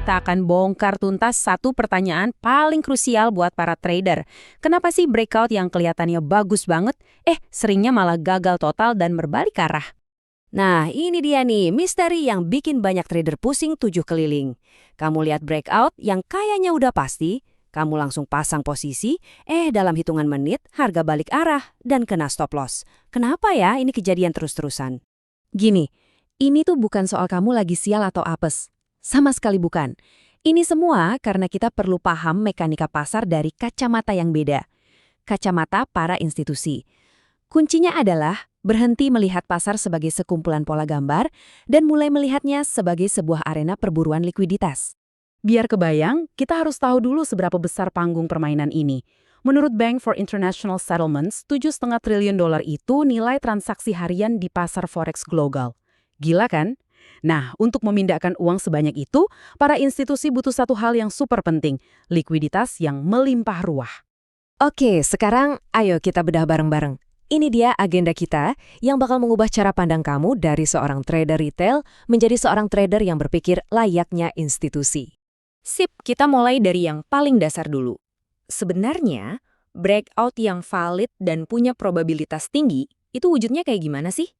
kita akan bongkar tuntas satu pertanyaan paling krusial buat para trader. Kenapa sih breakout yang kelihatannya bagus banget, seringnya malah gagal total dan berbalik arah? Nah, ini dia nih, misteri yang bikin banyak trader pusing 7 keliling. Kamu lihat breakout yang kayaknya udah pasti, kamu langsung pasang posisi, dalam hitungan menit harga balik arah dan kena stop loss. Kenapa ya ini kejadian terus-terusan? Gini, ini tuh bukan soal kamu lagi sial atau apes. Sama sekali bukan. Ini semua karena kita perlu paham mekanika pasar dari kacamata yang beda. Kacamata para institusi. Kuncinya adalah berhenti melihat pasar sebagai sekumpulan pola gambar dan mulai melihatnya sebagai sebuah arena perburuan likuiditas. Biar kebayang, kita harus tahu dulu seberapa besar panggung permainan ini. Menurut Bank for International Settlements, $7,5 triliun itu nilai transaksi harian di pasar forex global. Gila kan? Nah, untuk memindahkan uang sebanyak itu, para institusi butuh satu hal yang super penting, likuiditas yang melimpah ruah. Oke, sekarang ayo kita bedah bareng-bareng. Ini dia agenda kita yang bakal mengubah cara pandang kamu dari seorang trader retail menjadi seorang trader yang berpikir layaknya institusi. Sip, kita mulai dari yang paling dasar dulu. Sebenarnya, breakout yang valid dan punya probabilitas tinggi, itu wujudnya kayak gimana sih?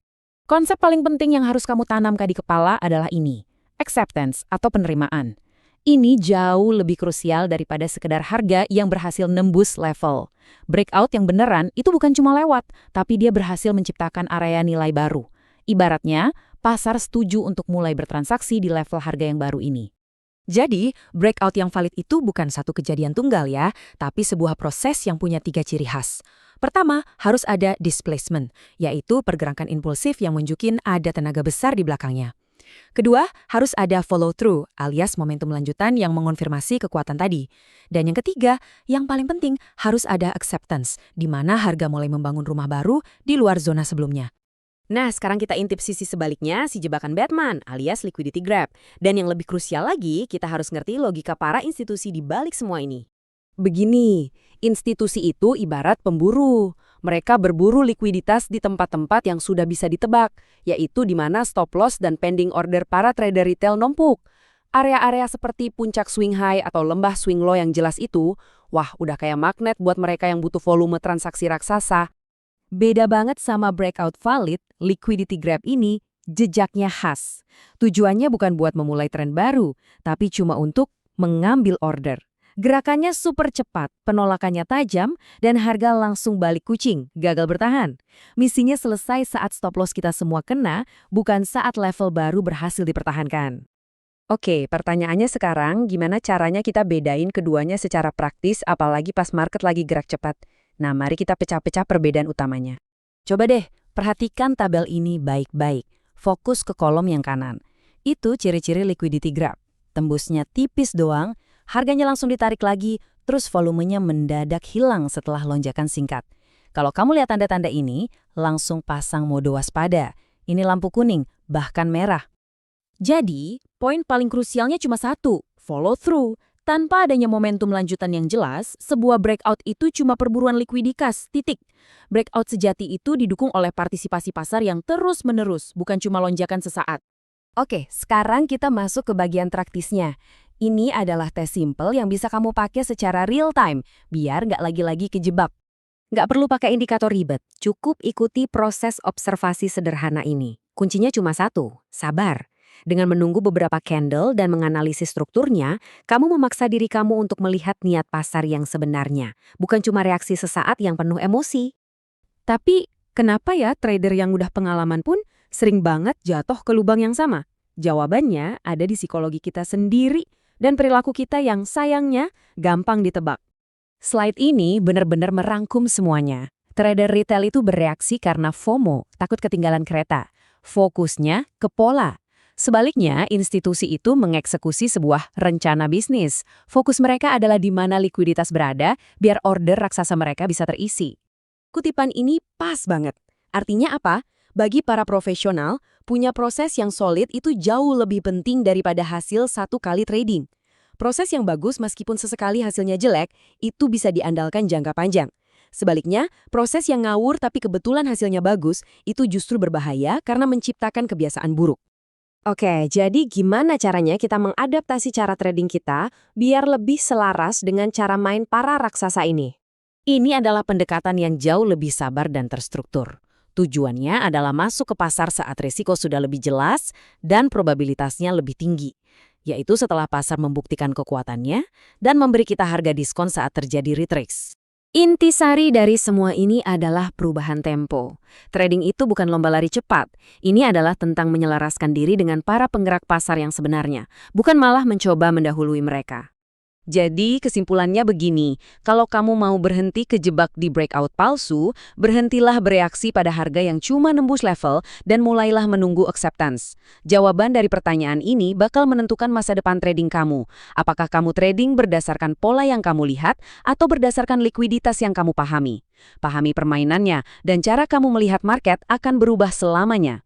Konsep paling penting yang harus kamu tanamkan di kepala adalah ini, acceptance atau penerimaan. Ini jauh lebih krusial daripada sekedar harga yang berhasil nembus level. Breakout yang beneran itu bukan cuma lewat, tapi dia berhasil menciptakan area nilai baru. Ibaratnya, pasar setuju untuk mulai bertransaksi di level harga yang baru ini. Jadi, breakout yang valid itu bukan satu kejadian tunggal ya, tapi sebuah proses yang punya 3 ciri khas. Pertama, harus ada displacement, yaitu pergerakan impulsif yang menunjukkan ada tenaga besar di belakangnya. Kedua, harus ada follow-through, alias momentum lanjutan yang mengonfirmasi kekuatan tadi. Dan yang ketiga, yang paling penting, harus ada acceptance, di mana harga mulai membangun rumah baru di luar zona sebelumnya. Nah, sekarang kita intip sisi sebaliknya, si jebakan Batman, alias liquidity grab. Dan yang lebih krusial lagi, kita harus ngerti logika para institusi di balik semua ini. Begini, institusi itu ibarat pemburu. Mereka berburu likuiditas di tempat-tempat yang sudah bisa ditebak, yaitu di mana stop loss dan pending order para trader retail numpuk. Area-area seperti puncak swing high atau lembah swing low yang jelas itu, wah udah kayak magnet buat mereka yang butuh volume transaksi raksasa. Beda banget sama breakout valid, liquidity grab ini jejaknya khas. Tujuannya bukan buat memulai tren baru, tapi cuma untuk mengambil order. Gerakannya super cepat, penolakannya tajam, dan harga langsung balik kucing, gagal bertahan. Misinya selesai saat stop loss kita semua kena, bukan saat level baru berhasil dipertahankan. Oke, pertanyaannya sekarang, gimana caranya kita bedain keduanya secara praktis, apalagi pas market lagi gerak cepat? Nah, mari kita pecah-pecah perbedaan utamanya. Coba deh, perhatikan tabel ini baik-baik. Fokus ke kolom yang kanan. Itu ciri-ciri liquidity grab. Tembusnya tipis doang, harganya langsung ditarik lagi, terus volumenya mendadak hilang setelah lonjakan singkat. Kalau kamu lihat tanda-tanda ini, langsung pasang mode waspada. Ini lampu kuning, bahkan merah. Jadi, poin paling krusialnya cuma satu, follow through. Tanpa adanya momentum lanjutan yang jelas, sebuah breakout itu cuma perburuan likuiditas, titik. Breakout sejati itu didukung oleh partisipasi pasar yang terus-menerus, bukan cuma lonjakan sesaat. Oke, sekarang kita masuk ke bagian praktisnya. Ini adalah tes simple yang bisa kamu pakai secara real time, biar nggak lagi-lagi kejebak. Nggak perlu pakai indikator ribet, cukup ikuti proses observasi sederhana ini. Kuncinya cuma satu, sabar. Dengan menunggu beberapa candle dan menganalisis strukturnya, kamu memaksa diri kamu untuk melihat niat pasar yang sebenarnya, bukan cuma reaksi sesaat yang penuh emosi. Tapi, kenapa ya trader yang udah pengalaman pun sering banget jatuh ke lubang yang sama? Jawabannya ada di psikologi kita sendiri dan perilaku kita yang sayangnya gampang ditebak. Slide ini benar-benar merangkum semuanya. Trader retail itu bereaksi karena FOMO, takut ketinggalan kereta. Fokusnya ke pola. Sebaliknya, institusi itu mengeksekusi sebuah rencana bisnis. Fokus mereka adalah di mana likuiditas berada, biar order raksasa mereka bisa terisi. Kutipan ini pas banget. Artinya apa? Bagi para profesional, punya proses yang solid itu jauh lebih penting daripada hasil satu kali trading. Proses yang bagus meskipun sesekali hasilnya jelek, itu bisa diandalkan jangka panjang. Sebaliknya, proses yang ngawur tapi kebetulan hasilnya bagus, itu justru berbahaya karena menciptakan kebiasaan buruk. Oke, jadi gimana caranya kita mengadaptasi cara trading kita biar lebih selaras dengan cara main para raksasa ini? Ini adalah pendekatan yang jauh lebih sabar dan terstruktur. Tujuannya adalah masuk ke pasar saat risiko sudah lebih jelas dan probabilitasnya lebih tinggi, yaitu setelah pasar membuktikan kekuatannya dan memberi kita harga diskon saat terjadi retrace. Intisari dari semua ini adalah perubahan tempo. Trading itu bukan lomba lari cepat. Ini adalah tentang menyelaraskan diri dengan para penggerak pasar yang sebenarnya, bukan malah mencoba mendahului mereka. Jadi kesimpulannya begini, kalau kamu mau berhenti kejebak di breakout palsu, berhentilah bereaksi pada harga yang cuma nembus level dan mulailah menunggu acceptance. Jawaban dari pertanyaan ini bakal menentukan masa depan trading kamu. Apakah kamu trading berdasarkan pola yang kamu lihat atau berdasarkan likuiditas yang kamu pahami? Pahami permainannya dan cara kamu melihat market akan berubah selamanya.